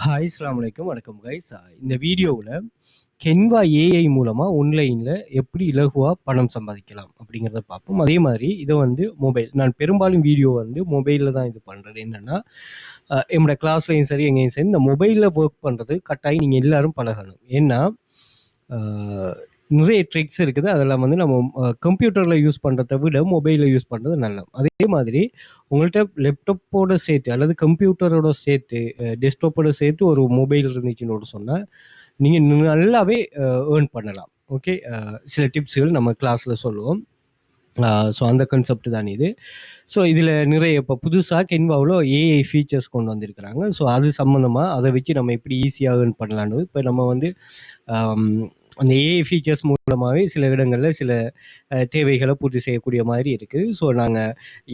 Hi அஸ்ஸலாமு அலைக்கும். வணக்கம் கைஸ். இந்த வீடியோவில் கென்வா ஏஐ மூலமாக ஆன்லைனில் எப்படி இலகுவாக பணம் சம்பாதிக்கலாம் அப்படிங்கிறத பார்ப்போம். அதே மாதிரி இதை வந்து நான் பெரும்பாலும் வீடியோ வந்து மொபைலில் தான் இது பண்ணுறது. என்னென்னா என்னோட கிளாஸ்லையும் சரி எங்கேயும் சரி இந்த மொபைலில் ஒர்க் பண்ணுறது கட்டாயம் நீங்கள் எல்லோரும் பழகணும். ஏன்னா நிறைய ட்ரிக்ஸ் இருக்குது. அதெல்லாம் வந்து நம்ம கம்ப்யூட்டரில் யூஸ் பண்ணுறதை விட மொபைலில் யூஸ் பண்ணுறது நல்லது. அதே மாதிரி உங்கள்கிட்ட லேப்டாப்போட சேர்த்து அல்லது கம்ப்யூட்டரோட சேர்த்து டெஸ்க்டாப்போட சேர்த்து ஒரு மொபைல் இருந்துச்சுன்னு சொன்னால் நீங்கள் நல்லாவே ஏர்ன் பண்ணலாம். ஓகே, சில டிப்ஸுகள் நம்ம கிளாஸில் சொல்லுவோம். ஸோ அந்த கான்செப்ட் தான் இது. ஸோ இதில் நிறைய இப்போ புதுசாக கென்வாவில் ஏஐ ஃபீச்சர்ஸ் கொண்டு வந்திருக்கிறாங்க. ஸோ அது சம்மந்தமாக அதை வச்சு நம்ம எப்படி ஈஸியாக ஏர்ன் பண்ணலான்னு இப்போ நம்ம வந்து அந்த ஏஐ ஃபீச்சர்ஸ் மூலமாகவே சில இடங்களில் சில தேவைகளை பூர்த்தி செய்யக்கூடிய மாதிரி இருக்குது. ஸோ நாங்கள்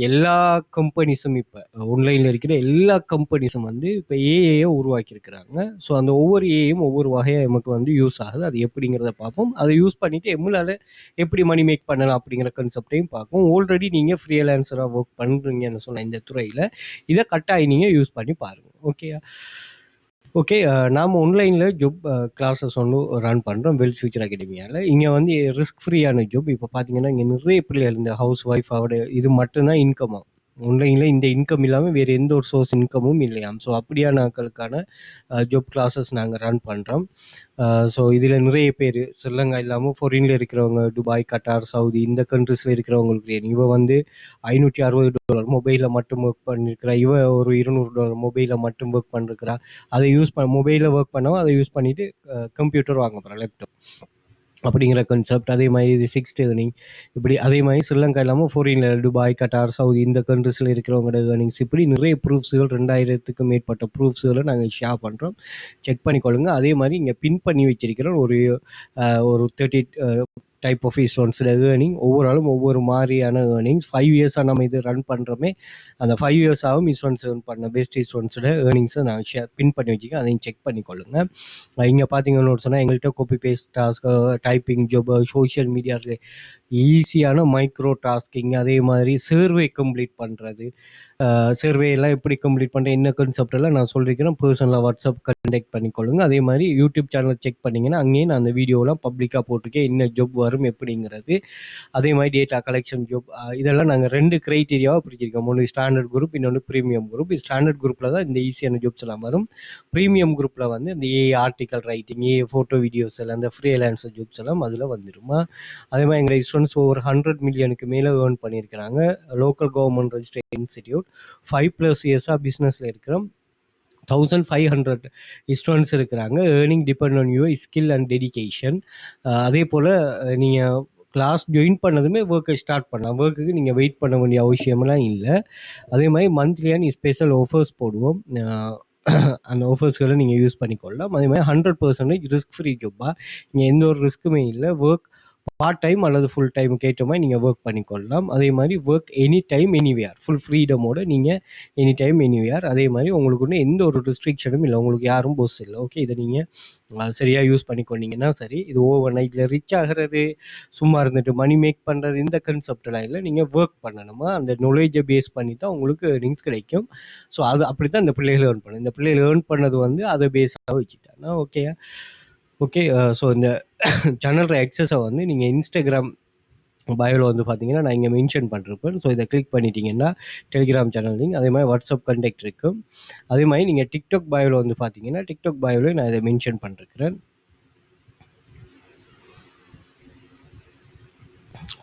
எல்லா கம்பெனிஸும் இப்போ ஆன்லைனில் இருக்கிற எல்லா கம்பெனிஸும் வந்து இப்போ ஏஐயை உருவாக்கியிருக்கிறாங்க. ஸோ அந்த ஒவ்வொரு ஏஐயும் ஒவ்வொரு வகையாக நமக்கு வந்து யூஸ் ஆகுது. அது எப்படிங்கிறத பார்ப்போம். அதை யூஸ் பண்ணிவிட்டு எம்முலால் எப்படி மணி மேக் பண்ணலாம் அப்படிங்கிற கான்செப்டையும் பார்ப்போம். ஆல்ரெடி நீங்கள் ஃப்ரீலான்சராக ஒர்க் பண்ணுறீங்கன்னு சொன்ன இந்த துறையில் இதை கட்டாயம் நீங்கள் யூஸ் பண்ணி பாருங்கள். ஓகே, நாம் ஆன்லைனில் ஜாப் கிளாஸஸ் ஒன்று ரன் பண்ணுறோம் வெல்த் ஃபியூச்சர் அகாடமியால். இங்கே வந்து ரிஸ்க் ஃப்ரீயான ஜாப். இப்போ பார்த்தீங்கன்னா இங்கே நிறைய பிள்ளைகள் இந்த ஹவுஸ் ஒய்ஃபோட இது மட்டும்தான் இன்கமாக. ஆன்லைனில் இந்த இன்கம் இல்லாமல் வேறு எந்த ஒரு சோர்ஸ் இன்கமும் இல்லையாம். ஸோ அப்படியான ஆட்களுக்கான ஜாப் கிளாஸஸ் நாங்கள் ரன் பண்ணுறோம். ஸோ இதில் நிறைய பேர் ஸ்ரீலங்கா இல்லாமல் ஃபாரினில் இருக்கிறவங்க, துபாய், கட்டார், சவுதி இந்த கண்ட்ரிஸில் இருக்கிறவங்களுக்கு இவ வந்து $560 மொபைலில் மட்டும் ஒர்க் பண்ணியிருக்கிறா. இவ ஒரு $200 மொபைலில் மட்டும் ஒர்க் பண்ணிருக்கிறா. அதை மொபைலில் ஒர்க் பண்ணவும் அதை யூஸ் பண்ணிவிட்டு கம்ப்யூட்டர் வாங்க போகிறேன், லேப்டாப் அப்படிங்கிற கான்செப்ட். அதே மாதிரி இது 6th ஏர்னிங் இப்படி. அதே மாதிரி ஸ்ரீலங்கா இல்லாமல் ஃபாரினில் துபாய், கட்டார், சவுதி இந்த கண்ட்ரிஸில் இருக்கிறவங்களோட ஏர்னிங்ஸ் இப்படி நிறைய ப்ரூஃப்ஸுகள் 2000க்கும் மேற்பட்ட ப்ரூஃப்ஸுகளை நாங்கள் ஷேர் பண்ணுறோம். செக் பண்ணிக்கொள்ளுங்க. அதே மாதிரி இங்கே பின் பண்ணி வச்சிருக்கிறோம் ஒரு 30 டைப் ஆஃப் இன்சூரன்ஸில் ஏர்னிங். ஒவ்வொரு ஆளும் ஒவ்வொரு மாதிரியான ஏர்னிங்ஸ். 5 இயர்ஸாக நம்ம இது ரன் பண்ணுறோமே, அந்த 5 இயர்ஸாகவும் இன்சூரன்ஸ் ஏர்ன் பண்ண பெஸ்ட் இன்சூரன்ஸோட ஏர்னிங்ஸை நான் பின் பண்ணி வச்சுக்கேன். அதையும் செக் பண்ணிக்கொள்ளுங்க. இங்கே பார்த்தீங்கன்னு சொன்னால் எங்கள்கிட்ட copy paste task, typing job, social மீடியாவில் ஈஸியான மைக்ரோ டாஸ்கிங், அதே மாதிரி சர்வே கம்ப்ளீட் பண்ணுறது. சர்வே எல்லாம் எப்படி கம்ப்ளீட் பண்ணுறேன் என்ன கான்செப்டெல்லாம் நான் சொல்லியிருக்கிறேன். பர்சனலாக வாட்ஸ்அப் கண்டெக்ட் பண்ணிக்கொள்ளுங்க. அதே மாதிரி யூடியூப் சேனல் செக் பண்ணிங்கன்னா அங்கேயும் நான் அந்த வீடியோலாம் பப்ளிக்காக போட்டிருக்கேன், என்ன ஜாப் வரும் எப்படிங்கிறது. அதே மாதிரி டேட்டா கலெக்ஷன் ஜாப், இதெல்லாம் நாங்கள் 2 க்ரைட்டீரியாவாக பிரிச்சிருக்கோம். ஒன்று ஸ்டாண்டர்ட் குரூப், இன்னொன்று ப்ரீமியம் குரூப். ஸ்டாண்டர்ட் குரூப்பில் தான் இந்த ஈஸியான ஜாப்ஸ் எல்லாம் வரும். ப்ரீமியம் குரூப்பில் வந்து இந்த AI article writing, AI photo videos எல்லாம், இந்த ஃப்ரீலான்சர் ஜாப்ஸ் எல்லாம் அதில் வந்துடுமா. அதே மாதிரி எங்கள் ஸ்டூடெண்ட்ஸ் over 100 மில்லியனுக்கு மேலே ஏர்ன் பண்ணியிருக்கிறாங்க. லோக்கல் கவர்மெண்ட் ரெஜிஸ்டர்ட் இன்ஸ்டிடியூட் 5+ இயர்ஸாக பிஸ்னஸில் இருக்கிறோம். 1500 ஸ்டூடெண்ட்ஸ் இருக்கிறாங்க. Earning depend on your skill and dedication. அதே போல் நீங்கள் கிளாஸ் ஜாயின் பண்ணதுமே ஒர்க்கை ஸ்டார்ட் பண்ணலாம். ஒர்க்குக்கு நீங்கள் வெயிட் பண்ண வேண்டிய அவசியமெல்லாம் இல்லை. அதே மாதிரி மந்த்லியான ஸ்பெஷல் ஆஃபர்ஸ் போடுவோம். அந்த ஆஃபர்ஸ்களை நீங்கள் யூஸ் பண்ணிக்கொள்ளலாம். அதே மாதிரி 100% ரிஸ்க் ஃப்ரீ ஜாப்பாக, இங்கே எந்த ஒரு ரிஸ்க்குமே இல்லை. ஒர்க் பார்ட் டைம் அல்லது ஃபுல் டைம் கேட்ட மாதிரி நீங்கள் ஒர்க் பண்ணிக்கொள்ளலாம். அதே மாதிரி work any time anywhere, full ஃப்ரீடமோடு நீங்கள் எனி டைம் எனிவேர். அதே மாதிரி உங்களுக்கு ஒன்றும் எந்த ஒரு ரெஸ்ட்ரிக்ஷனும் இல்லை, உங்களுக்கு யாரும் போஸ் இல்லை. ஓகே, இதை நீங்கள் சரியாக யூஸ் பண்ணிக்கொண்டீங்கன்னா சரி. இது ஓவர் நைட்டில் ரிச் ஆகிறது, சும்மா இருந்துட்டு மணி மேக் பண்ணுறது இந்த கான்செப்டெல்லாம் இல்லை. நீங்கள் ஒர்க் பண்ணணுமா, அந்த நாலேஜை பேஸ் பண்ணி தான் உங்களுக்கு ஏர்னிங்ஸ் கிடைக்கும். ஸோ அது அப்படி தான் இந்த பிள்ளைகள் ஏர்ன் பண்ணணும். இந்த பிள்ளைகள் ஏர்ன் பண்ணது வந்து அதை பேஸாக வச்சுட்டாங்க. ஓகே, ஸோ இந்த சேனலோட எக்ஸஸை வந்து நீங்கள் இன்ஸ்டாகிராம் பயோவில் வந்து பார்த்தீங்கன்னா நான் இங்கே மென்ஷன் பண்ணிருப்பேன். ஸோ இதை கிளிக் பண்ணிட்டீங்கன்னா டெலிகிராம் சேனல் லிங்க், அதே மாதிரி வாட்ஸ்அப் கண்டெக்ட் இருக்கும். அதே மாதிரி நீங்கள் டிக்டாக் பயோவில் வந்து பார்த்தீங்கன்னா டிக்டாக் பயோவில் நான் இதை மென்ஷன் பண்ணிருக்கிறேன்.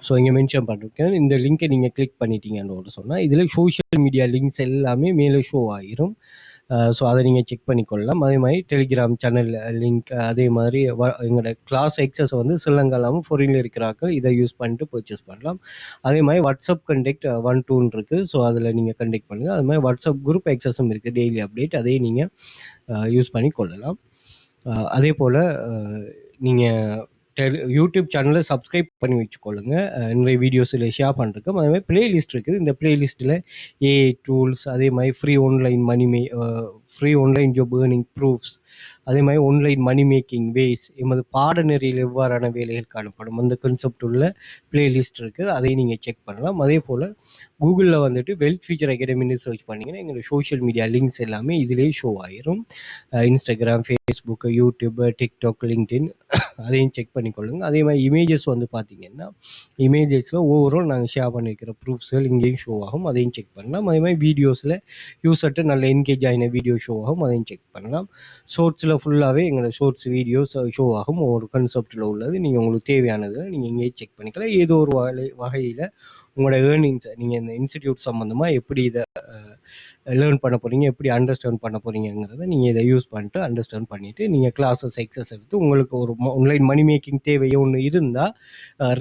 ஸோ இங்கே மென்ஷன் பண்ணிருக்கேன். இந்த லிங்க்கை நீங்கள் கிளிக் பண்ணிட்டீங்கன்னு சொன்னால் இதில் சோஷியல் மீடியா லிங்க்ஸ் எல்லாமே மேலே ஷோ ஆகிரும். ஸோ அதை நீங்கள் செக் பண்ணிக்கொள்ளலாம். அதே மாதிரி டெலிகிராம் சேனல் லிங்க், அதே மாதிரி எங்களோட கிளாஸ் எக்ஸஸை வந்து ஸ்ரீலங்காலாமல் ஃபாரினில் இருக்கிறார்கள் இதை யூஸ் பண்ணிட்டு பர்ச்சேஸ் பண்ணலாம். அதே மாதிரி வாட்ஸ்அப் கண்டெக்ட் 1, 2 இருக்குது. ஸோ அதில் நீங்கள் கண்டெக்ட் பண்ணுங்கள். அது மாதிரி வாட்ஸ்அப் குரூப் எக்ஸஸும் இருக்குது, டெய்லி அப்டேட், அதையும் நீங்கள் யூஸ் பண்ணி கொள்ளலாம். அதே போல் நீங்கள் யூடியூப் சேனலை சப்ஸ்கிரைப் பண்ணி வச்சுக்கொள்ளுங்க. நிறைய வீடியோஸில் ஷேர் பண்ணிருக்கோம். அதே மாதிரி பிளேலிஸ்ட் இருக்குது. இந்த பிளேலிஸ்ட்டில் ஏஐ டூல்ஸ், அதே மாதிரி free online money free online job earning proofs, அதே மாதிரி ஆன்லைன் மணி மேக்கிங் வேஸ், எமது பாடநெறியில் எவ்வாறான வேலைகள் காணப்படும் அந்த கான்செப்ட் உள்ள பிளேலிஸ்ட் இருக்குது, அதையும் நீங்கள் செக் பண்ணலாம். அதே போல் கூகுளில் வந்துட்டு வெல்த் ஃபியூச்சர் அகாடமின்னு சர்ச் பண்ணிங்கன்னா எங்களோட சோஷியல் மீடியா லிங்க்ஸ் எல்லாமே இதிலே ஷோ ஆயிரும். Instagram, Facebook, YouTube, TikTok, LinkedIn அதையும் செக் பண்ணிக்கொள்ளுங்க. அதே மாதிரி இமேஜஸ் வந்து பார்த்தீங்கன்னா இமேஜஸில் ஓவரால் நாங்கள் ஷேர் பண்ணியிருக்கிற ப்ரூஃப்ஸ்கள் இங்கேயும் ஷோ ஆகும், அதையும் செக் பண்ணலாம். அதே மாதிரி வீடியோஸில் யூஸர்ட்டு நல்ல என்கேஜ் ஆகின வீடியோ ஷோ ஆகும், அதையும் செக் பண்ணலாம். ஷோர்ட்ஸில் ஃபுல்லாகவே எங்களோட ஷோர்ட்ஸ் வீடியோஸ் ஷோ ஆகும், ஒவ்வொரு கன்செப்டில் உள்ளது நீங்கள் உங்களுக்கு தேவையானதை நீங்கள் இங்கேயே செக் பண்ணிக்கலாம். ஏதோ ஒரு வகையில் உங்களோட ஏர்னிங்ஸை நீங்கள் இந்த இன்ஸ்டிடியூட் சம்மந்தமாக எப்படி இதை லேர்ன் பண்ண போகிறீங்க, எப்படி அண்டர்ஸ்டாண்ட் பண்ண போகிறீங்கிறத நீங்கள் இதை யூஸ் பண்ணிட்டு அண்டர்ஸ்டாண்ட் பண்ணிவிட்டு நீங்கள் கிளாஸஸ் எக்ஸஸ் எடுத்து உங்களுக்கு ஒரு ஆன்லைன் மணி மேக்கிங் தேவையோ ஒன்று இருந்தால்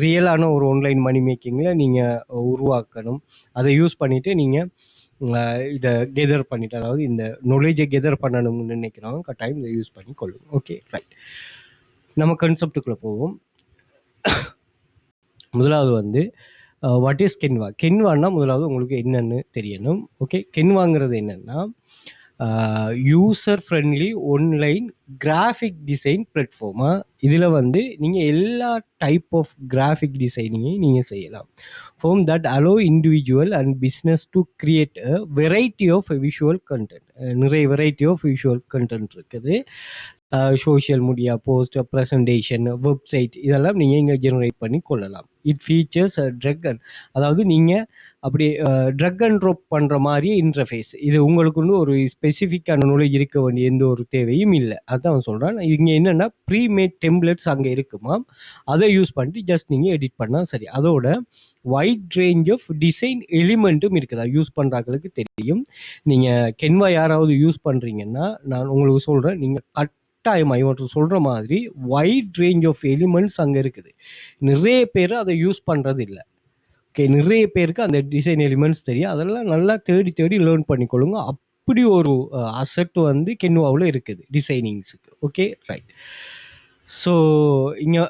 ரியலான ஒரு ஆன்லைன் மணி மேக்கிங்கில் நீங்கள் உருவாக்கணும். அதை யூஸ் பண்ணிவிட்டு நீங்கள் இதை கெதர் பண்ணிவிட்டு, அதாவது இந்த நாலேஜை கெதர் பண்ணணும்னு நினைக்கிறவங்க கட்டாயம் இதை யூஸ் பண்ணி கொள்ளுங்க. Okay, right. நம்ம கன்செப்டுக்குள்ளே போவோம். முதலாவது வந்து வாட் இஸ் கென்வா. கென்வான்னா முதலாவது உங்களுக்கு என்னென்னு தெரியணும். ஓகே, கென்வாங்கிறது என்னென்னா user friendly online graphic design பிளாட்ஃபார்மாக. இதில் வந்து நீங்கள் எல்லா டைப் ஆஃப் கிராஃபிக் டிசைனிங்கையும் நீங்கள் செய்யலாம். Form that allow individual and business to create a variety of visual content. நிறைய வெரைட்டி ஆஃப் விஷுவல் கண்டென்ட் இருக்குது. Social media post, presentation, website இதெல்லாம் நீங்கள் இங்கே ஜெனரேட் பண்ணி கொள்ளலாம். இட் ஃபீச்சர்ஸ் ட்ரக் அண்ட், அதாவது நீங்கள் அப்படி ட்ரக் அண்ட் ட்ராப் பண்ணுற மாதிரியே இன்டர்ஃபேஸ். இது உங்களுக்குன்னு ஒரு ஸ்பெசிஃபிக்கான நாலேஜ் இருக்க வேண்டிய எந்த ஒரு தேவையும் இல்லை. அதுதான் அவன் சொல்கிறான். இங்கே என்னென்னா ப்ரீமேட் டெம்ப்ளேட்ஸ் அங்கே இருக்குமா, அதை யூஸ் பண்ணிட்டு ஜஸ்ட் நீங்கள் எடிட் பண்ணால் சரி. அதோட வைட் ரேஞ்ச் ஆஃப் டிசைன் எலிமெண்ட்டும் இருக்குதா யூஸ் பண்ணுறாங்களுக்கு தெரியும். நீங்கள் கென்வா யாராவது யூஸ் பண்ணுறீங்கன்னா நான் உங்களுக்கு சொல்கிறேன், நீங்கள் கட்டாயமாக இவன் சொல்கிற மாதிரி வைட் ரேஞ்ச் ஆஃப் எலிமெண்ட்ஸ் அங்கே இருக்குது. நிறைய பேர் அதை யூஸ் பண்ணுறது இல்லை. ஓகே, நிறைய பேருக்கு அந்த டிசைன் எலிமெண்ட்ஸ் தெரியும். அதெல்லாம் நல்லா தேடி தேடி லேர்ன் பண்ணிக்கொள்ளுங்க. அப்படி ஒரு அசெட் வந்து கென்வாவில் இருக்குது டிசைனிங்ஸுக்கு. Okay, right. ஸோ இங்கே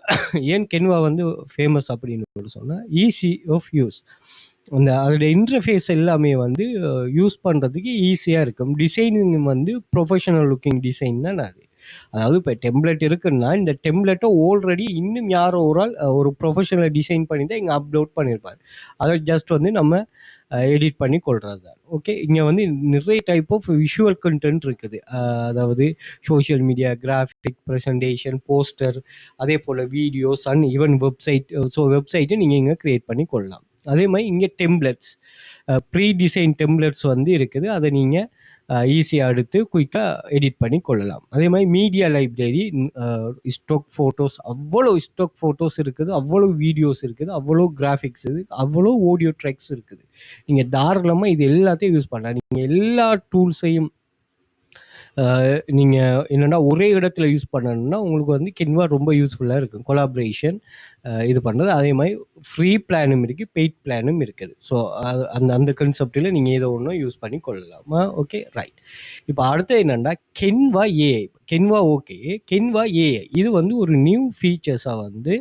ஏன் கென்வா வந்து ஃபேமஸ் அப்படின்னு சொன்னால் ஈஸி ஆஃப் யூஸ். அந்த அதோட இன்டர்ஃபேஸ் எல்லாமே வந்து யூஸ் பண்ணுறதுக்கு ஈஸியாக இருக்கும். டிசைனிங் வந்து ப்ரொஃபஷனல் லுக்கிங் டிசைன் தான் அது. அதாவது இப்போ டெம்ப்ளேட் இருக்குன்னா இந்த டெம்ப்ளேட்டை ஆல்ரெடி இன்னும் யாரோ ஒரு ஆள் ஒரு ப்ரொஃபஷனலை டிசைன் பண்ணி தான் இங்கே அப்லோட் பண்ணியிருப்பார். அதை ஜஸ்ட் வந்து நம்ம எடிட் பண்ணி கொள்வது தான். ஓகே, இங்கே வந்து நிறைய டைப் ஆஃப் விஷுவல் கண்டென்ட் இருக்குது. அதாவது social media, graphic, presentation, poster, அதே போல் videos and even website. So வெப்சைட்டை நீங்கள் இங்கே க்ரியேட் பண்ணி கொள்ளலாம். அதே மாதிரி இங்கே டெம்ப்ளேட்ஸ், ப்ரீ டிசைன் டெம்ப்ளேட்ஸ் வந்து இருக்குது. அதை நீங்கள் ஈஸியாக எடுத்து குயிக்காக எடிட் பண்ணி கொள்ளலாம். அதே மாதிரி மீடியா லைப்ரரி, ஸ்டாக் ஃபோட்டோஸ், அவ்வளோ ஸ்டாக் ஃபோட்டோஸ் இருக்குது, அவ்வளோ வீடியோஸ் இருக்குது, அவ்வளோ கிராஃபிக்ஸ் இருக்குது, அவ்வளோ ஆடியோ ட்ராக்ஸ் இருக்குது. நீங்கள் தாராளமாக இது எல்லாத்தையும் யூஸ் பண்ணலாம். நீங்கள் எல்லா டூல்ஸையும் நீங்கள் என்னென்னா ஒரே இடத்துல யூஸ் பண்ணணும்னா உங்களுக்கு வந்து கென்வா ரொம்ப யூஸ்ஃபுல்லாக இருக்கும். கொலாபரேஷன் இது பண்ணுறது. அதே மாதிரி ஃப்ரீ பிளானும் இருக்குது, பெய்ட் பிளானும் இருக்குது. ஸோ அந்த அந்த கன்செப்டில் நீங்கள் ஏதோ ஒன்றும் யூஸ் பண்ணி கொள்ளலாமா. Okay, right. இப்போ அடுத்து என்னென்னா Canva AI. Canva okay, Canva AI இது வந்து ஒரு நியூ ஃபீச்சர்ஸாக வந்து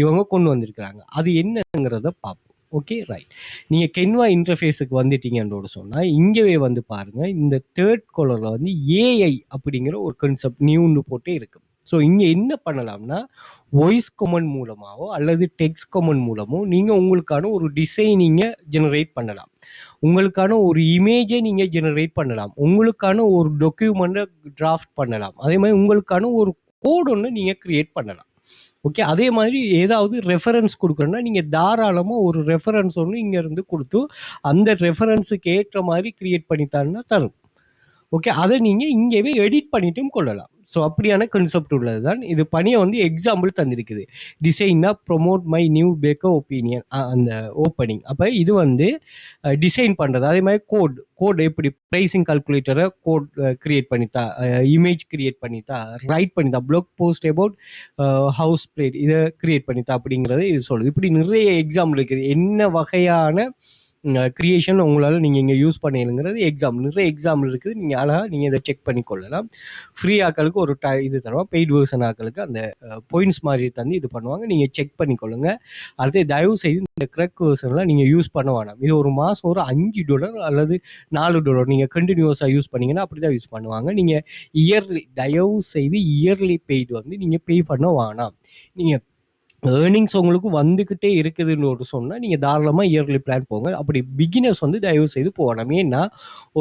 இவங்க கொண்டு வந்திருக்கிறாங்க. அது என்னங்கிறத பார்ப்போம். Okay, right. நீங்கள் கென்வா இன்டர்ஃபேஸுக்கு வந்துட்டீங்கன்றோட சொன்னால் இங்கேவே வந்து பாருங்கள், இந்த தேர்ட் காலரில் வந்து ஏஐ அப்படிங்கிற ஒரு கன்செப்ட் நியூன்னு போட்டே இருக்குது. ஸோ இங்கே என்ன பண்ணலாம்னா வாய்ஸ் கமெண்ட் மூலமாகவோ அல்லது டெக்ஸ்ட் கமெண்ட் மூலமோ நீங்கள் உங்களுக்கான ஒரு டிசைனிங்கை ஜெனரேட் பண்ணலாம். உங்களுக்கான ஒரு இமேஜை நீங்கள் ஜெனரேட் பண்ணலாம். உங்களுக்கான ஒரு டாக்குமெண்ட்டை டிராஃப்ட் பண்ணலாம். அதே மாதிரி உங்களுக்கான ஒரு கோட் ஒன்று நீங்கள் க்ரியேட் பண்ணலாம். ஓகே, அதே மாதிரி ஏதாவது ரெஃபரன்ஸ் கொடுக்குறோன்னா நீங்கள் தாராளமாக ஒரு ரெஃபரன்ஸ் ஒன்று இங்கேருந்து கொடுத்து அந்த ரெஃபரன்ஸுக்கு ஏற்ற மாதிரி க்ரியேட் பண்ணித்தாருன்னா தரும். ஓகே, அதை நீங்கள் இங்கேவே எடிட் பண்ணிட்டும் கொள்ளலாம். ஸோ அப்படியான கன்செப்ட் உள்ளது தான் இது. பணியை வந்து எக்ஸாம்பிள் தந்திருக்குது. டிசைன்னா promote my new baker opinion அந்த ஓப்பனிங். அப்போ இது வந்து டிசைன் பண்ணுறது. அதே மாதிரி கோட் எப்படி ப்ரைஸிங் கால்குலேட்டரை கோட் க்ரியேட் பண்ணித்தா, இமேஜ் க்ரியேட் பண்ணித்தா, ரைட் பண்ணித்தா, blog post about house plate இதை க்ரியேட் பண்ணித்தா அப்படிங்கிறத இது சொல்லுது. இப்படி நிறைய எக்ஸாம்பிள் இருக்குது. என்ன வகையான கிரியேஷன் உங்களால் நீங்கள் இங்கே யூஸ் பண்ணிடுங்கிறது எக்ஸாம்பிள், நிறைய எக்ஸாம்பிள் இருக்குது. நீங்கள் அழகாக நீங்கள் இதை செக் பண்ணி கொள்ளலாம். ஃப்ரீ ஆக்களுக்கு ஒரு இது தருவோம், பெய்ட் வேர்ஷன் ஆக்களுக்கு அந்த பாயிண்ட்ஸ் மாதிரி தந்து இது பண்ணுவாங்க. நீங்கள் செக் பண்ணிக்கொள்ளுங்க. அடுத்து தயவு செய்து இந்த கிரக் வேர்ஷன்லாம் நீங்கள் யூஸ் பண்ண வேணாம். இது ஒரு மாதம் ஒரு $5 அல்லது $4 நீங்கள் கண்டினியூஸாக யூஸ் பண்ணிங்கன்னா அப்படி தான் யூஸ் பண்ணுவாங்க. நீங்கள் இயர்லி தயவு செய்து இயர்லி பெய்டு வந்து நீங்கள் பே பண்ண வேணாம். நீங்கள் ஏர்னிங்ஸ் உங்களுக்கு வந்துக்கிட்டே இருக்குதுன்னு சொன்னால் நீங்கள் தாராளமாக இயர்லி பிளான் போங்க. அப்படி பிகினர்ஸ் வந்து தயவு செய்து போகணும். ஏன்னா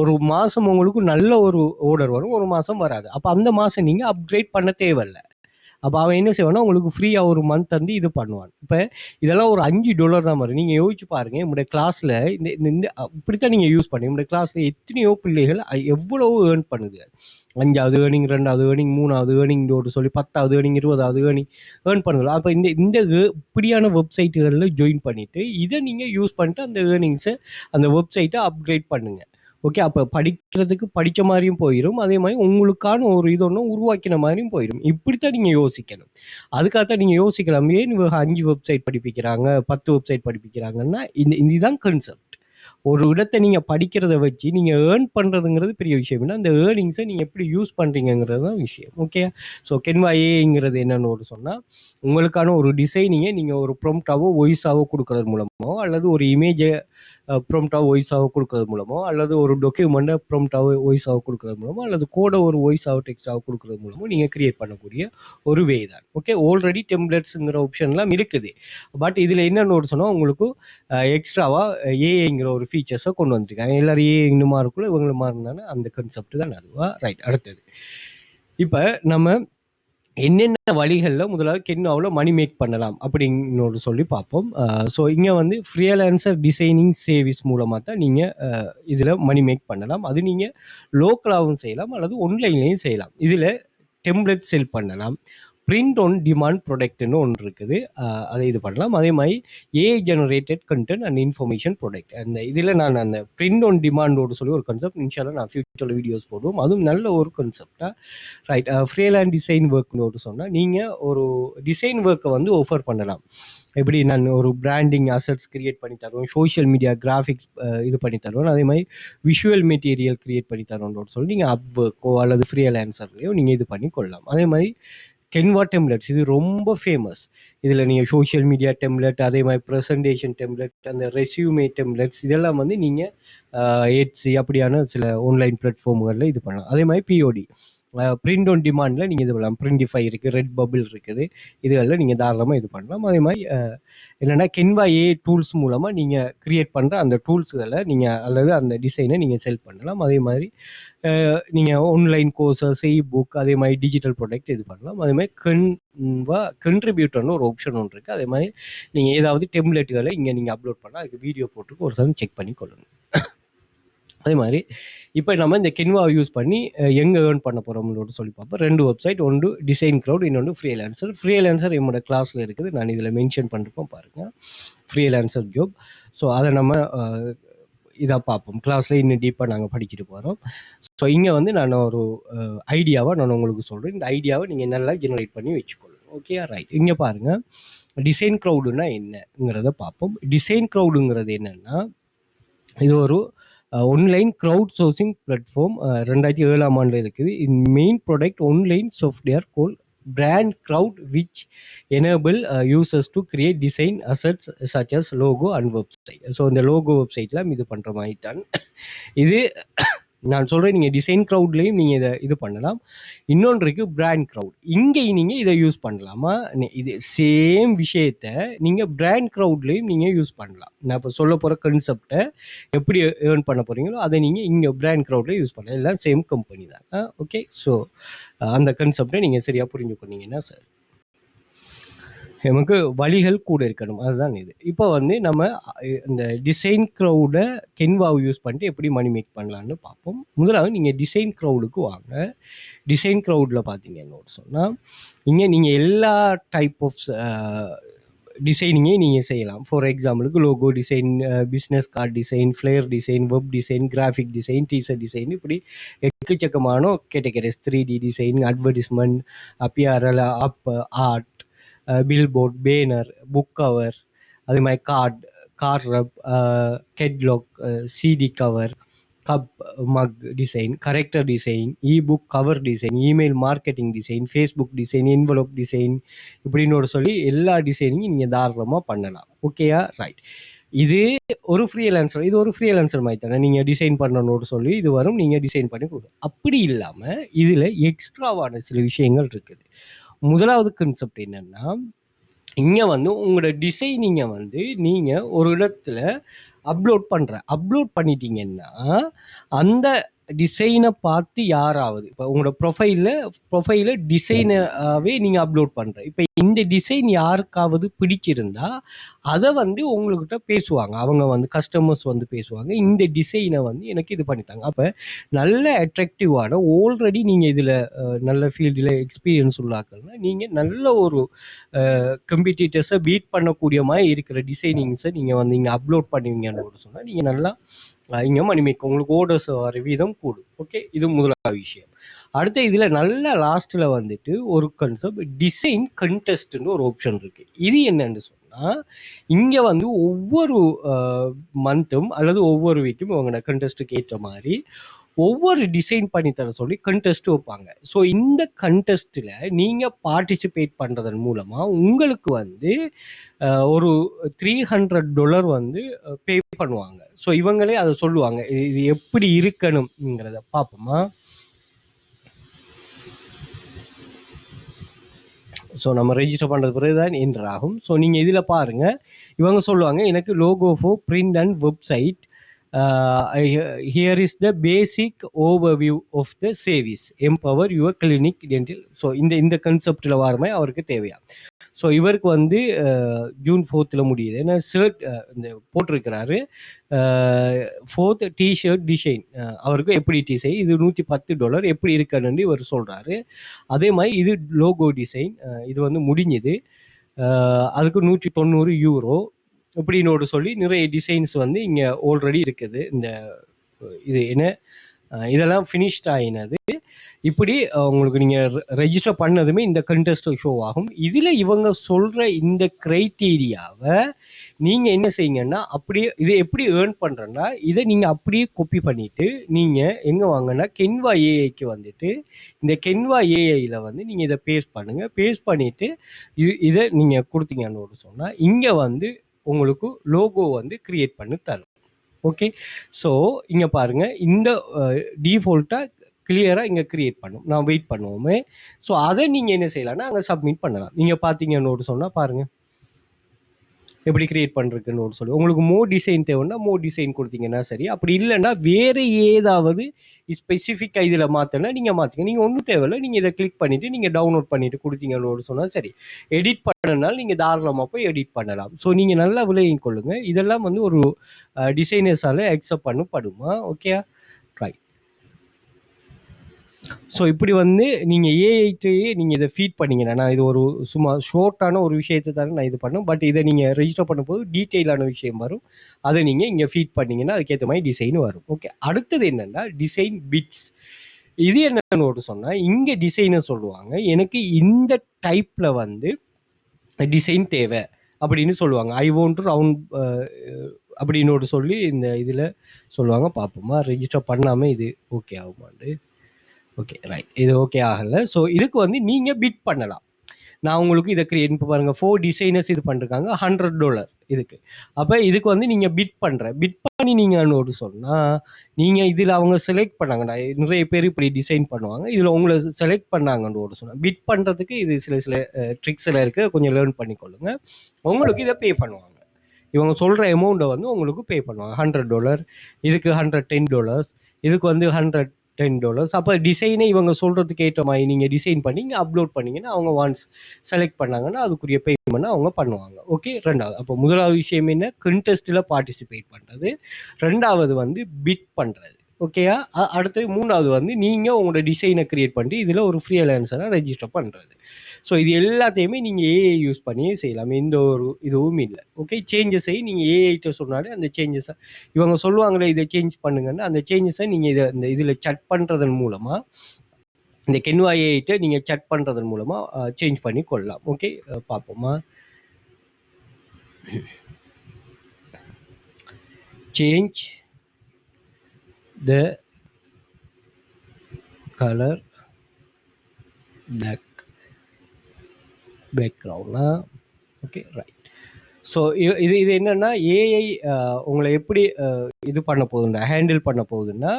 ஒரு மாதம் உங்களுக்கு நல்ல ஒரு ஆர்டர் வரும், ஒரு மாதம் வராது. அப்போ அந்த மாதம் நீங்கள் அப்கிரேட் பண்ண தேவையில்லை. அப்போ அவன் என்ன செய்வானா உங்களுக்கு ஃப்ரீயாக ஒரு மந்த் வந்து இது பண்ணுவான். இப்போ இதெல்லாம் ஒரு $5 தான் வரும். நீங்கள் யோசிச்சு பாருங்கள், உங்களுடைய கிளாஸில் இந்த இந்த இப்படித்தான் நீங்கள் யூஸ் பண்ணி உங்களுடைய கிளாஸில் எத்தனையோ பிள்ளைகள் எவ்வளவோ ஏர்ன் பண்ணுது. 5வது ஏர்னிங், 2வது ஏர்னிங், 3வது ஏர்னிங்கோடு சொல்லி 10வது ஏர்னிங், 20வது ஏர்ன் பண்ணுது. அப்போ இந்த இப்படியான வெப்சைட்டுகளில் ஜாயின் பண்ணிவிட்டு இதை நீங்கள் யூஸ் பண்ணிட்டு அந்த ஏர்னிங்ஸை அந்த வெப்சைட்டை அப்கிரேட் பண்ணுங்கள். ஓகே, அப்போ படிக்கிறதுக்கு படித்த மாதிரியும் போயிடும், அதே மாதிரி உங்களுக்கான ஒரு இது ஒன்று உருவாக்கின மாதிரியும் போயிடும். இப்படித்தான் நீங்கள் யோசிக்கணும். அதுக்காகத்தான் நீங்கள் யோசிக்கலாம், ஏன் 5 வெப்சைட் படிப்பிக்கிறாங்க, 10 வெப்சைட் படிப்பிக்கிறாங்கன்னா இதுதான் கான்செப்ட். ஒரு இடத்தை நீங்கள் படிக்கிறத வச்சு நீங்கள் ஏர்ன் பண்ணுறதுங்கிறது பெரிய விஷயம் இல்லை, அந்த ஏர்னிங்ஸை நீங்கள் எப்படி யூஸ் பண்ணுறீங்கிறது தான் விஷயம். ஓகே, ஸோ கென்வா ஏங்கிறது என்னென்னு சொன்னால், உங்களுக்கான ஒரு டிசைனிங்கை நீங்கள் ஒரு ப்ராம்ப்டாவோ வாய்ஸாவோ கொடுக்கறது மூலமோ, அல்லது ஒரு இமேஜை ப்ராம்ப்டாக வாய்ஸாக கொடுக்கறது மூலமோ, அல்லது ஒரு டாக்குமெண்ட்டை ப்ராம்ப்டாக வாய்ஸாக கொடுக்கறது மூலமோ, அல்லது கோடை ஒரு வாய்ஸாக டெக்ஸ்டாக கொடுக்கறது மூலமோ நீங்கள் கிரியேட் பண்ணக்கூடிய ஒரு வே தான். ஓகே, ஆல்ரெடி டெம்ப்ளேட்ஸுங்கிற ஆப்ஷன்லாம் இருக்குது. பட் இதில் என்னென்னு சொன்னால் உங்களுக்கு எக்ஸ்ட்ராவாக ஏஐங்கிற ஒரு ஃபீச்சர்ஸை கொண்டு வந்துருக்காங்க. எல்லோரும் ஏஐ இன்னுமா இருக்குள்ள இவங்களை மாறினாலும் அந்த கான்செப்ட் தான் அதுவா. ரைட், அடுத்தது இப்போ நம்ம என்னென்ன வழிகளில் முதலாவது கென்வாவில் மணி மேக் பண்ணலாம் அப்படின்னு சொல்லி பார்ப்போம். ஸோ இங்கே வந்து ஃப்ரீலான்சர் டிசைனிங் சர்வீஸ் மூலமாக தான் நீங்கள் இதில் மணி மேக் பண்ணலாம். அது நீங்கள் லோக்கலாகவும் செய்யலாம் அல்லது ஆன்லைன்லேயும் செய்யலாம். இதில் டெம்ப்ளேட் செல் பண்ணலாம், பிரிண்ட் ஆன் டிமாண்ட் ப்ராடக்ட்னு ஒன்று இருக்குது, அதை இது பண்ணலாம். அதே மாதிரி AI generated content and information product, அந்த இதில் நான் அந்த பிரிண்ட் ஆன் டிமாண்டோடு சொல்லி ஒரு கான்செப்ட் இன்ஷால்லாம் நான் ஃபியூச்சரில் வீடியோஸ் போடுவோம், அதுவும் நல்ல ஒரு கான்செப்டாக. ரைட், ஃப்ரீலான்ஸ் டிசைன் ஒர்க்னு சொன்னால் நீங்கள் ஒரு டிசைன் ஒர்க்கை வந்து ஆஃபர் பண்ணலாம். எப்படி நான் ஒரு பிராண்டிங் அசட்ஸ் கிரியேட் பண்ணி தருவோம், சோஷியல் மீடியா கிராஃபிக்ஸ் இது பண்ணி தருவோம், அதே மாதிரி விஷுவல் மெட்டீரியல் கிரியேட் பண்ணி தரோன்னு சொல்லி நீங்கள் அப்வொர்க்கோ அல்லது ஃப்ரீலான்சர்லையோ நீங்கள் இது பண்ணி கொள்ளலாம். அதே மாதிரி கென்வா டெம்ப்ளேட்ஸ் இது ரொம்ப ஃபேமஸ். இதில் நீங்கள் சோஷியல் மீடியா டெம்ப்ளேட், அதே மாதிரி ப்ரெசன்டேஷன் டெம்ப்ளேட், அந்த ரெஸ்யூமே டெம்ப்ளேட்ஸ் இதெல்லாம் வந்து நீங்கள் எட்ஸி அப்படியான சில ஆன்லைன் பிளாட்ஃபார்ம்களில் இது பண்ணலாம். அதே மாதிரி பிஓடி பிரிண்ட் ஆன் டிமாண்டில் நீங்கள் இது பண்ணலாம். பிரிண்டிஃபை இருக்குது, ரெட் பபிள் இருக்குது, இதுகளில் நீங்கள் தாராளமாக இது பண்ணலாம். அதே மாதிரி என்னென்னா கென்வா ஏஐ டூல்ஸ் மூலமாக நீங்கள் க்ரியேட் பண்ணுற அந்த டூல்ஸுகளை நீங்கள் அல்லது அந்த டிசைனை நீங்கள் செல் பண்ணலாம். அதே மாதிரி நீங்கள் ஆன்லைன் கோர்சஸ், இ புக், அதே மாதிரி டிஜிட்டல் ப்ராடக்ட் இது பண்ணலாம். அதே மாதிரி கென்வா கண்ட்ரிபியூட்டர்னு ஒரு ஆப்ஷன் ஒன்று இருக்குது. அதே மாதிரி நீங்கள் ஏதாவது டெம்ப்ளேட்டுகளை இங்கே நீங்கள் அப்லோட் பண்ணால் அதுக்கு வீடியோ போட்டுருக்கு, ஒரு சமயம் செக் பண்ணி கொள்ளுங்கள். அதே மாதிரி இப்போ நம்ம இந்த கென்வாவை யூஸ் பண்ணி எங்கே ஏர்ன் பண்ண போகிறோம்னு சொல்லி பார்ப்போம். 2 வெப்சைட், ஒன்று டிசைன் க்ரௌட், இன்னொன்று ஃப்ரீலான்சர். ஃப்ரீலான்சர் என்னோட கிளாஸில் இருக்குது, நான் இதில் மென்ஷன் பண்ணிருப்போம் பாருங்கள், ஃப்ரீலான்சர் ஜாப். ஸோ அதை நம்ம இதாக பார்ப்போம், கிளாஸில் இன்னும் டீப்பாக நாங்கள் படிச்சுட்டு போகிறோம். ஸோ இங்கே வந்து நான் ஒரு ஐடியாவை நான் உங்களுக்கு சொல்கிறேன், இந்த ஐடியாவை நீங்கள் நல்லா ஜெனரேட் பண்ணி வச்சுக்கொள்ளுங்க. Okay, right. இங்கே பாருங்கள், டிசைன் க்ரௌடுனா என்னங்கிறத பார்ப்போம். டிசைன் க்ரௌடுங்கிறது என்னென்னா, இது ஒரு ஆன்லைன் க்ரௌட் சோர்சிங் பிளாட்ஃபார்ம், 2007ஆம் ஆண்டில் இருக்குது. இன் main product online software goal brand crowd which enable users to create design assets such as logo and website. So இந்த லோகோ வெப்சைட்லாம் இது பண்ணுற மாதிரி தான் இது. நான் சொல்கிறேன், நீங்கள் டிசைன் க்ரௌட்லேயும் நீங்கள் இது பண்ணலாம். இன்னொன்று இருக்குது பிராண்ட் க்ரௌட், இங்கேயும் நீங்கள் இதை யூஸ் பண்ணலாமா? இது சேம் விஷயத்தை நீங்கள் பிராண்ட் க்ரௌட்லேயும் நீங்கள் யூஸ் பண்ணலாம். நான் இப்போ சொல்ல போகிற கான்செப்டை எப்படி ஏர்ன் பண்ண போகிறீங்களோ அதை நீங்கள் இங்கே பிராண்ட் க்ரௌட்லேயே யூஸ் பண்ணலாம், எல்லாம் சேம் கம்பெனி தான். ஓகே, ஸோ அந்த கான்செப்டை நீங்கள் சரியாக புரிஞ்சுக்கொண்டீங்கன்னா சார் நமக்கு வழிகள் கூட இருக்கணும், அதுதான் இது. இப்போ வந்து நம்ம இந்த டிசைன் க்ரௌடை கென்வாவை யூஸ் பண்ணிட்டு எப்படி மணி மேக் பண்ணலான்னு பார்ப்போம். முதலாவது நீங்கள் டிசைன் க்ரௌடுக்கு வாங்க. டிசைன் க்ரௌடில் பார்த்தீங்கன்னு சொன்னால் இங்கே நீங்கள் எல்லா டைப் ஆஃப் டிசைனிங்கே நீங்கள் செய்யலாம். ஃபார் எக்ஸாம்பிளுக்கு logo design, business card design, flyer design, web design, graphic design, teaser design, இப்படி எக்கச்சக்கமான categories, 3D design, advertisement, apparel, art, billboard, banner, book cover, அதே மாதிரி card, car wrap, catalog, CD cover, cup, mug design, character design, ebook cover design, email marketing design, Facebook design, envelope design இப்படின்னு சொல்லி எல்லா டிசைனிங்கும் நீங்கள் தாராளமாக பண்ணலாம். ஓகேயா? Right. இது ஒரு ஃப்ரீலான்சர், இது ஒரு ஃப்ரீலான்சர் மாதிரி தானே. நீங்கள் டிசைன் பண்ணணும்னு சொல்லி இது வரும், நீங்கள் டிசைன் பண்ணி கொடுக்கும். அப்படி இல்லாமல் இதில் எக்ஸ்ட்ராவான சில விஷயங்கள் இருக்குது. முதலாவது கான்செப்ட் என்னன்னா, இங்கே வந்து உங்களோட டிசைனிங்கை வந்து நீங்கள் ஒரு இடத்துல அப்லோட் பண்ணிட்டீங்கன்னா அந்த டிசைனை பார்த்து யாராவது இப்போ உங்களோட ப்ரொஃபைல டிசைனாகவே நீங்கள் அப்லோட் பண்ணுற, இப்போ இந்த டிசைன் யாருக்காவது பிடிச்சிருந்தா அதை வந்து உங்கள்கிட்ட பேசுவாங்க. அவங்க வந்து கஸ்டமர்ஸ் வந்து பேசுவாங்க, இந்த டிசைனை வந்து எனக்கு இது பண்ணித்தாங்க. அப்போ நல்ல அட்ராக்டிவான ஆல்ரெடி நீங்கள் இதில் நல்ல ஃபீல்டில் எக்ஸ்பீரியன்ஸ் உள்ளாக்கள்னா நீங்கள் நல்ல ஒரு கம்பெடிட்டர்ஸை பீட் பண்ணக்கூடிய மாதிரி இருக்கிற டிசைனிங்ஸை நீங்கள் வந்து இங்கே அப்லோட் பண்ணுவீங்கன்னு சொன்னால் நீங்கள் நல்லா இங்கே மணிமேக்க உங்களுக்கு ஓடர்ஸ் வர வீதம் கூடும். ஓகே, இது முதலாவது விஷயம். அடுத்து இதில் நல்ல லாஸ்ட்டில் வந்துட்டு ஒரு கான்செப்ட் டிசைன் கண்டெஸ்ட்னு ஒரு ஆப்ஷன் இருக்குது. இது என்னன்னு சொன்னால் இங்கே வந்து ஒவ்வொரு மந்த்தும் அல்லது ஒவ்வொரு வீக்கும் இவங்களோட கண்டெஸ்ட்டுக்கு ஏற்ற மாதிரி ஒவ்வொரு டிசைன் பண்ணி தர சொல்லி கண்டெஸ்ட் வைப்பாங்க. ஸோ இந்த கண்டெஸ்ட்டில் நீங்கள் பார்ட்டிசிபேட் பண்ணுறதன் மூலமாக உங்களுக்கு வந்து ஒரு $300 வந்து பே பண்ணுவாங்க. ஸோ இவங்களே அதை சொல்லுவாங்க, இது எப்படி இருக்கணுங்கிறத பார்ப்போமா. ஸோ நம்ம ரெஜிஸ்டர் பண்ணுறது பிறகு தான் என்டர் ஆகும். ஸோ நீங்கள் இதில் பாருங்கள், இவங்க சொல்லுவாங்க எனக்கு logo for print and website, here is the basic overview of the service, empower your clinic dental. So இந்த கன்செப்டில் வரமே அவருக்கு தேவையா. ஸோ இவருக்கு வந்து June 4th முடியுது. ஏன்னா ஷர்ட் இந்த போட்டிருக்கிறாரு 4th டிஷர்ட் டிசைன், அவருக்கு எப்படி டிசைன் இது $110 எப்படி இருக்கணுன்னு இவர் சொல்கிறாரு. அதே மாதிரி இது லோகோ டிசைன், இது வந்து முடிஞ்சுது, அதுக்கு €190 இப்படின்னு சொல்லி நிறைய டிசைன்ஸ் வந்து இங்கே ஆல்ரெடி இருக்குது. இந்த இது என்ன இதெல்லாம் ஃபினிஷ்ட் ஆகினது. இப்படி உங்களுக்கு நீங்கள் ரெஜிஸ்டர் பண்ணதுமே இந்த கண்டெஸ்ட் ஷோ ஆகும். இதில் இவங்க சொல்கிற இந்த க்ரைட்டீரியாவை நீங்கள் என்ன செய்யுங்கன்னா, அப்படியே இதை எப்படி ஏர்ன் பண்ணுறேன்னா இதை நீங்கள் அப்படியே காப்பி பண்ணிவிட்டு நீங்கள் எங்கே வாங்கன்னா கென்வா ஏஐக்கு வந்துட்டு இந்த கென்வா ஏஐயில் வந்து நீங்கள் இதை பேஸ்ட் பண்ணுங்கள். பேஸ்ட் பண்ணிவிட்டு இதை நீங்கள் கொடுத்தீங்கன்னு சொன்னால் இங்கே வந்து உங்களுக்கு லோகோ வந்து கிரியேட் பண்ணி தரும். ஓகே, ஸோ இங்கே பாருங்கள், இந்த டிஃபால்ட்டாக கிளியராக இங்கே கிரியேட் பண்ணும். நான் வெயிட் பண்ணுவோமே. ஸோ அதை நீங்கள் என்ன செய்யலாம்னா அங்கே சப்மிட் பண்ணலாம். நீங்கள் பார்த்தீங்கன்னு சொன்னால் பாருங்கள் எப்படி கிரியேட் பண்ணுறதுக்குன்னு சொல்லி உங்களுக்கு டிசைன் தேவைன்னா டிசைன் கொடுத்தீங்கன்னா சரி. அப்படி இல்லைன்னா வேறு ஏதாவது ஸ்பெசிஃபிக்காக இதில் மாற்றினா நீங்கள் மாற்றிங்க. நீங்கள் ஒன்றும் தேவையில்லை, நீங்கள் இதை கிளிக் பண்ணிவிட்டு நீங்கள் டவுன்லோட் பண்ணிவிட்டு கொடுத்தீங்கன்னு சொன்னால் சரி. எடிட் பண்ணனால நீங்கள் தாராளமாக போய் எடிட் பண்ணலாம். ஸோ நீங்கள் நல்லா விளையும் கொள்ளுங்கள். இதெல்லாம் வந்து ஒரு டிசைனர்ஸால் அக்செப்ட் பண்ணப்படுமா. Okay, right. ஸோ இப்படி வந்து நீங்கள் ஏஐட்டையே நீங்கள் இதை ஃபீட் பண்ணிங்கன்னா, நான் இது ஒரு சும்மா ஷார்ட்டான ஒரு விஷயத்தை தானே நான் இது பண்ணேன். பட் இதை நீங்கள் ரெஜிஸ்டர் பண்ணும்போது டீட்டெயிலான விஷயம் வரும். அதை நீங்கள் இங்கே ஃபீட் பண்ணிங்கன்னா அதுக்கேற்ற மாதிரி டிசைன் வரும். ஓகே, அடுத்தது என்னென்னா டிசைன் பிட்ஸ். இது என்னன்னு சொன்னால் இங்கே டிசைனர் சொல்லுவாங்க எனக்கு இந்த டைப்பில் வந்து டிசைன் தேவை அப்படின்னு சொல்லுவாங்க. ஐ வாண்ட் ரவுண்ட் அப்படின்னு சொல்லி இந்த இதில் சொல்லுவாங்க. பார்ப்போமா ரெஜிஸ்டர் பண்ணாமல் இது ஓகே ஆகுமாண்டு. Okay, right. இது ஓகே ஆகலை. ஸோ இதுக்கு வந்து நீங்கள் பிட் பண்ணலாம். நான் உங்களுக்கு இதை கிரியேட் இப்போ பாருங்கள் 4 டிசைனர்ஸ் இது பண்ணிருக்காங்க $100 இதுக்கு. அப்போ இதுக்கு வந்து நீங்கள் பிட் பண்ணி நீங்கன்னு சொன்னால் நீங்கள் இதில் அவங்க செலக்ட் பண்ணாங்கண்ணா, நிறைய பேர் இப்படி டிசைன் பண்ணுவாங்க, இதில் உங்களை செலக்ட் பண்ணாங்கன்னு சொன்னால் பிட் பண்ணுறதுக்கு இது சில ட்ரிக்ஸ் எல்லாம் இருக்குது, கொஞ்சம் லேர்ன் பண்ணிக்கொள்ளுங்க. உங்களுக்கு இதை பே பண்ணுவாங்க. இவங்க சொல்கிற அமௌண்ட்டை வந்து உங்களுக்கு பே பண்ணுவாங்க. $100, இதுக்கு $110, இதுக்கு வந்து $110. அப்போ டிசைனே இவங்க சொல்கிறதுக்கு ஏற்ற மாதிரி நீங்கள் டிசைன் பண்ணி இங்கே அப்லோட் பண்ணிங்கன்னா அவங்க ஒன்ஸ் செலக்ட் பண்ணாங்கன்னா அதுக்குரிய பேமெண்ட் அவங்க பண்ணுவாங்க. ஓகே, ரெண்டாவது அப்போ முதலாவது விஷயம் என்ன, கண்டெஸ்ட்டில் பார்ட்டிசிபேட் பண்ணுறது. ரெண்டாவது வந்து பிட் பண்ணுறது. ஓகேயா, அடுத்தது மூணாவது வந்து நீங்கள் உங்களோட டிசைனை க்ரியேட் பண்ணி இதில் ஒரு ஃப்ரீலான்சராக ரெஜிஸ்டர் பண்ணுறது. ஸோ இது எல்லாத்தையுமே நீங்கள் ஏஐ யூஸ் பண்ணியே செய்யலாம், எந்த ஒரு இதுவும் இல்லை. ஓகே, சேஞ்சஸை நீங்கள் ஏஐட்ட சொன்னாலே அந்த சேஞ்சஸை இவங்க சொல்லுவாங்களே இதை சேஞ்ச் பண்ணுங்கன்னா அந்த சேஞ்சஸை நீங்கள் இந்த இதில் சட் பண்ணுறதன் மூலமாக இந்த கென்வா ஏஐட்ட நீங்கள் சட் பண்ணுறதன் மூலமாக சேஞ்ச் பண்ணி கொள்ளலாம். ஓகே, பார்ப்போமா. சேஞ்ச் த கலர் பிளாக் பேக்ரவுண்டா. Okay right. ஸோ இது இது என்னன்னா ஏஐ உங்களை எப்படி இது பண்ண போகுதுன்னா ஹேண்டில் பண்ண போகுதுன்னா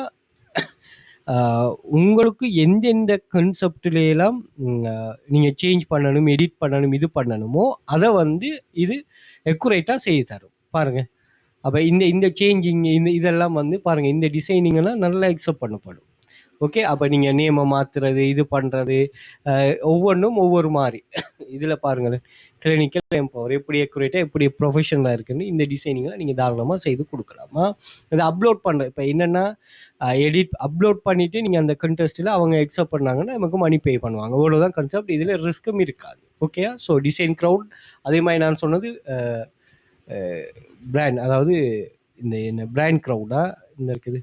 உங்களுக்கு எந்தெந்த கன்செப்ட்லாம் நீங்கள் சேஞ்ச் பண்ணணும், எடிட் பண்ணணும், இது பண்ணணுமோ அதை வந்து இது எக்குரேட்டாக செய்து தரும் பாருங்கள். அப்போ இந்த இந்த சேஞ்சிங் இதெல்லாம் வந்து பாருங்கள், இந்த டிசைனிங்கெல்லாம் நல்லா அக்செப்ட் பண்ணப்படும். ஓகே, அப்போ நீங்கள் நேமை மாற்றுறது, இது பண்ணுறது, ஒவ்வொன்றும் ஒவ்வொரு மாதிரி. இதில் பாருங்களேன், கிளினிக்கல் எம்பவர் எப்படி அக்யூரேட்டாக எப்படி ப்ரொஃபஷனலாக இருக்குன்னு இந்த டிசைனிங்லாம் நீங்கள் தாராளமாக செய்து கொடுக்கலாமா. இதை அப்லோட் பண்ண இப்போ என்னென்னா எடிட் அப்லோட் பண்ணிவிட்டு நீங்கள் அந்த கண்டெஸ்ட்டில் அவங்க அக்செப்ட் பண்ணாங்கன்னா நமக்கு மணி பே பண்ணுவாங்க. அவ்வளோதான் கன்செப்ட். இதில் ரிஸ்க்கும் இருக்காது. ஓகேயா. ஸோ டிசைன் க்ரௌட் அதே மாதிரி நான் சொன்னது பிராண்ட், அதாவது இந்த என்ன பிராண்ட் க்ரௌடாக இந்த இருக்குது,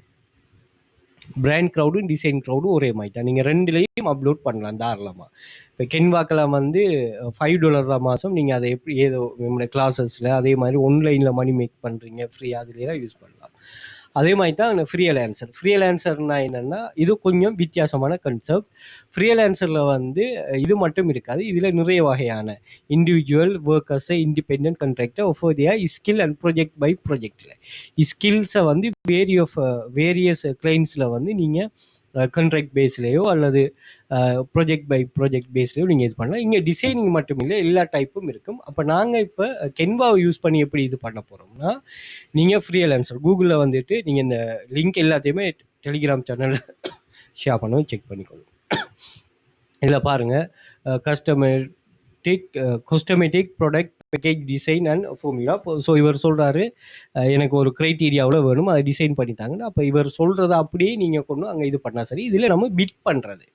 பிராண்ட் க்ரௌடும் டிசைன் க்ரௌடும் ஒரே மாதிரி தான். நீங்கள் ரெண்டுலேயும் அப்லோட் பண்ணலாம் தாராளமாக. இப்போ கென்வாக்கெல்லாம் வந்து $5 தான் மாதம். நீங்கள் அதை எப்படி ஏதோ நம்மளோட கிளாஸஸில் அதே மாதிரி ஆன்லைனில் மணி மேக் பண்ணுறீங்க ஃப்ரீயாக அதுலேயே யூஸ் பண்ணலாம். அதே மாதிரி தான் ஃப்ரீலான்சர். ஃப்ரீலான்சர்னா என்னென்னா இது கொஞ்சம் வித்தியாசமான கன்செப்ட். ஃப்ரீலான்சரில் வந்து இது மட்டும் இருக்காது, இதில் நிறைய வகையான இண்டிவிஜுவல் ஒர்க்கர்ஸை independent contractor offer their skill and project by ப்ராஜெக்டில் ஸ்கில்ஸை வந்து வேரியஸ் கிளைண்ட்ஸில் வந்து நீங்கள் கான்ட்ராக்ட் பேஸ்லேயோ அல்லது ப்ராஜெக்ட் பை ப்ராஜெக்ட் பேஸ்லேயோ நீங்கள் இது பண்ணலாம். இங்கே டிசைனிங் மட்டும் இல்லை, எல்லா டைப்பும் இருக்கும். அப்போ நாங்கள் இப்போ கென்வாவை யூஸ் பண்ணி எப்படி இது பண்ண போகிறோம்னா, நீங்கள் ஃப்ரீலான்சர் கூகுளில் வந்துட்டு நீங்கள் இந்த லிங்க் எல்லாத்தையுமே டெலிகிராம் சேனலில் ஷேர் பண்ணவும் செக் பண்ணிக்கொள்ளும். இதில் பாருங்கள், customatic product package design and formula. So இவர் சொல்கிறாரு எனக்கு ஒரு க்ரைட்டீரியாவில் வேணும், அதை டிசைன் பண்ணித்தாங்கன்னா, அப்போ இவர் சொல்கிறத அப்படியே நீங்கள் கொண்டு அங்கே இது பண்ணால் சரி. இதில் நம்ம பிட் பண்ணுறது.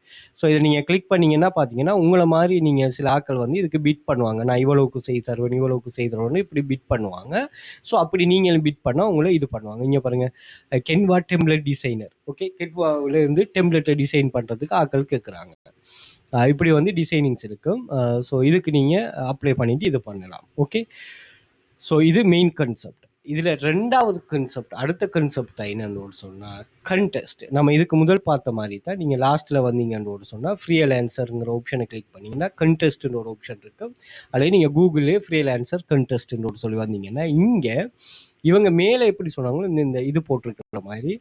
ஸோ இதை நீங்கள் கிளிக் பண்ணிங்கன்னா பார்த்தீங்கன்னா உங்களை மாதிரி நீங்கள் சில ஆட்கள் வந்து இதுக்கு பிட் பண்ணுவாங்க. நான் இவ்வளவுக்கு செய்து தருவேன், இவ்வளவுக்கு செய்து தருவேன்னு இப்படி பிட் பண்ணுவாங்க. ஸோ அப்படி நீங்களும் பிட் பண்ணால் உங்களை இது பண்ணுவாங்க. இங்கே பாருங்கள், கென்வா டெம்ப்ளேட் டிசைனர். ஓகே, கென்வாவிலேருந்து டெம்ப்ளேட்டை டிசைன் பண்ணுறதுக்கு ஆட்கள் கேட்குறாங்க. இப்படி வந்து டிசைனிங்ஸ் இருக்கும். ஸோ இதுக்கு நீங்கள் அப்ளை பண்ணிவிட்டு இது பண்ணலாம். ஓகே, ஸோ இது மெயின் கன்செப்ட். இதில் ரெண்டாவது கன்செப்ட், அடுத்த கன்செப்ட் தான் என்னன்னு சொன்னால் கண்டெஸ்ட். நம்ம இதுக்கு முதல் பார்த்த மாதிரி தான். நீங்கள் லாஸ்ட்டில் வந்தீங்கன்னு சொன்னால் ஃப்ரீலான்சருங்கிற ஆப்ஷனை கிளிக் பண்ணிங்கன்னா கண்டெஸ்ட்னு ஒரு ஆப்ஷன் இருக்கும். அதே நீங்கள் கூகுளே ஃப்ரீலான்சர் கண்டெஸ்ட்னு சொல்லி வந்தீங்கன்னா இங்கே இவங்க மேலே எப்படி சொன்னாங்களோ இந்த இது போட்டிருக்கிற மாதிரி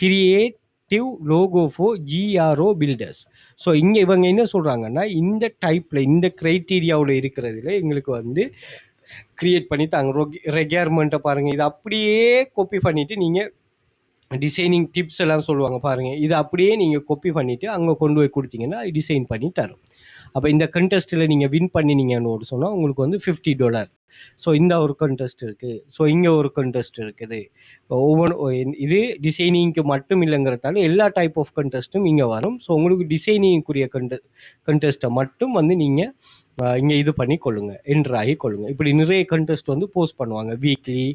creative logo for GRO builders. So இங்கே இவங்க என்ன சொல்கிறாங்கன்னா இந்த டைப்பில் இந்த க்ரைட்டீரியாவில் இருக்கிறதுல எங்களுக்கு வந்து க்ரியேட் பண்ணி தாங்க. ரெக்யர்மெண்ட்டை பாருங்கள், இதை அப்படியே காப்பி பண்ணிவிட்டு நீங்கள் டிசைனிங் டிப்ஸ் எல்லாம் சொல்லுவாங்க பாருங்கள், இதை அப்படியே நீங்கள் காப்பி பண்ணிவிட்டு அங்கே கொண்டு போய் கொடுத்தீங்கன்னா டிசைன் பண்ணி தரும். அப்போ இந்த கண்டெஸ்ட்டில் நீங்கள் வின் பண்ணினீங்கன்னு சொன்னால் உங்களுக்கு வந்து $50. ஸோ இந்த ஒரு கண்டெஸ்ட் இருக்குது, ஸோ இங்கே ஒரு கண்டெஸ்ட் இருக்குது. இது டிசைனிங்க்கு மட்டும் இல்லைங்கிறதால எல்லா டைப் ஆஃப் கண்டெஸ்ட்டும் இங்கே வரும். ஸோ உங்களுக்கு டிசைனிங்குரிய கண்டெஸ்ட்டை மட்டும் வந்து நீங்கள் இங்கே இது பண்ணி கொள்ளுங்கள், என்ட்ரு ஆகி கொள்ளுங்கள். இப்படி நிறைய கண்டெஸ்ட் வந்து போஸ்ட் பண்ணுவாங்க. வீக்லி,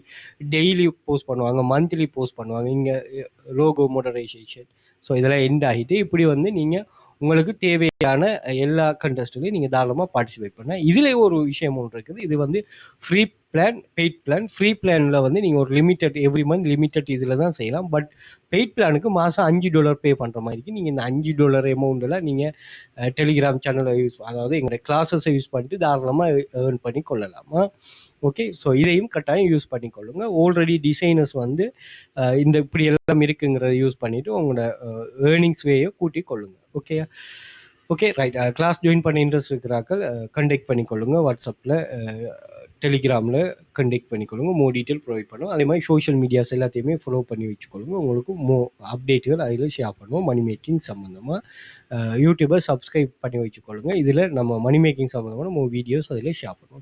டெய்லி போஸ்ட் பண்ணுவாங்க, மந்த்லி போஸ்ட் பண்ணுவாங்க. இங்கே லோகோ மாடரைசேஷன். ஸோ இதெல்லாம் எண்ட் ஆகிட்டு இப்படி வந்து நீங்கள் உங்களுக்கு தேவையான எல்லா கண்டெஸ்ட்லையும் நீங்கள் தாராளமாக பார்ட்டிசிபேட் பண்ண. இதில் ஒரு விஷயம் ஒன்று இருக்குது. இது வந்து free plan, paid plan. Free பிளானில் வந்து நீங்கள் ஒரு லிமிட்டட் எவ்ரி மந்த் லிமிட்டட் இதில் தான் செய்யலாம். பட் பெய்ட் பிளானுக்கு மாதம் $5 பே பண்ணுற மாதிரிக்கு நீங்கள் இந்த $5 அமௌண்ட்டில் நீங்கள் டெலிகிராம் சேனலை அதாவது எங்களுடைய கிளாஸஸை யூஸ் பண்ணிட்டு தாராளமாக ஏர்ன் பண்ணி கொள்ளலாமா. ஓகே, ஸோ இதையும் கட்டாயம் யூஸ் பண்ணிக்கொள்ளுங்க. ஆல்ரெடி டிசைனர்ஸ் வந்து இந்த இப்படி எல்லாம் இருக்குங்கிறத யூஸ் பண்ணிவிட்டு உங்களோட ஏர்னிங்ஸ் வேயை கூட்டி கொள்ளுங்க. ஓகேயா. Okay right. கிளாஸ் ஜாயின் பண்ண இன்ட்ரெஸ்ட் இருக்கிறாக்கள் கண்டெக்ட் பண்ணிக்கொள்ளுங்க. வாட்ஸ்அப்பில், டெலிகிராமில் கண்டெக்ட் பண்ணிக்கொள்ளுங்க. மோர் டீட்டெயில் ப்ரொவைட் பண்ணுவோம். அதே மாதிரி சோஷியல் மீடியாஸ் எல்லாத்தையுமே ஃபாலோ பண்ணி வச்சுக்கொள்ளுங்க. உங்களுக்கு அப்டேட்டுகள் அதில் ஷேர் பண்ணுவோம். மணி மேக்கிங் சம்மந்தமாக யூடியூபை சப்ஸ்கிரைப் பண்ணி வச்சுக்கொள்ளுங்க. இதில் நம்ம மணி மேக்கிங் சம்மந்தமான வீடியோஸ் அதில் ஷேர் பண்ணுவோம்.